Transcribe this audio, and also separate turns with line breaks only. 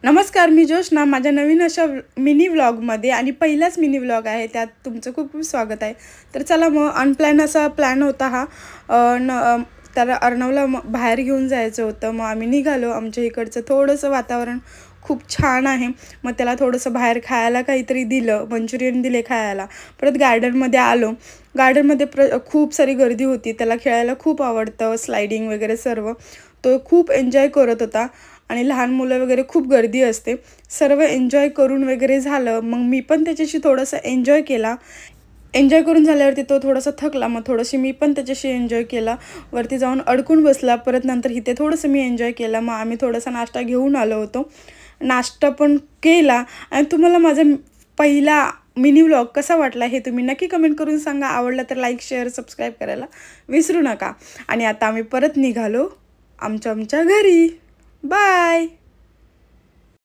नमस्कार, मी जोशना माझ्या नवीन अशा मिनी व्लॉगमध्ये आणि पहिलाच मिनी व्लॉग आहे, त्यात तुमचं खूप खूप स्वागत आहे। तर चला मग अनप्लॅन असा प्लॅन होता हा। तर अर्णवला बाहेर घेऊन जायचं होतं, मग आम्ही निघालो। आमच्या इकडचं थोडंसं वातावरण खूप छान आहे, मग त्याला थोडंसं बाहेर खायला काहीतरी दिलं, मंचुरियन दिले खायला। परत गार्डनमध्ये आलो। गार्डनमध्ये खूप सारी गर्दी होती, त्याला खेळायला खूप आवडतं, स्लायडिंग वगैरे सर्व। तो खूप एन्जॉय करत होता आणि लहान मुलं वगैरे खूप गर्दी असते। सर्व एन्जॉय करून वगैरे झालं, मग मी पण त्याच्याशी थोडंसं एन्जॉय केला। एन्जॉय करून झाल्यावरती तो थोडासा थकला, मग थोडीशी मी पण त्याच्याशी एन्जॉय केला। वरती जाऊन अडकून बसला, परत नंतर इथे थोडंसं मी एन्जॉय केला। मग आम्ही थोडासा नाश्ता घेऊन आलो होतो, नाश्ता पण केला। आणि तुम्हाला माझा पहिला मिनी व्लॉग कसा वाटला हे तुम्ही नक्की कमेंट करून सांगा। आवडला तर लाईक शेअर सबस्क्राईब करायला विसरू नका। आणि आता आम्ही परत निघालो आमच्या घरी। बाय।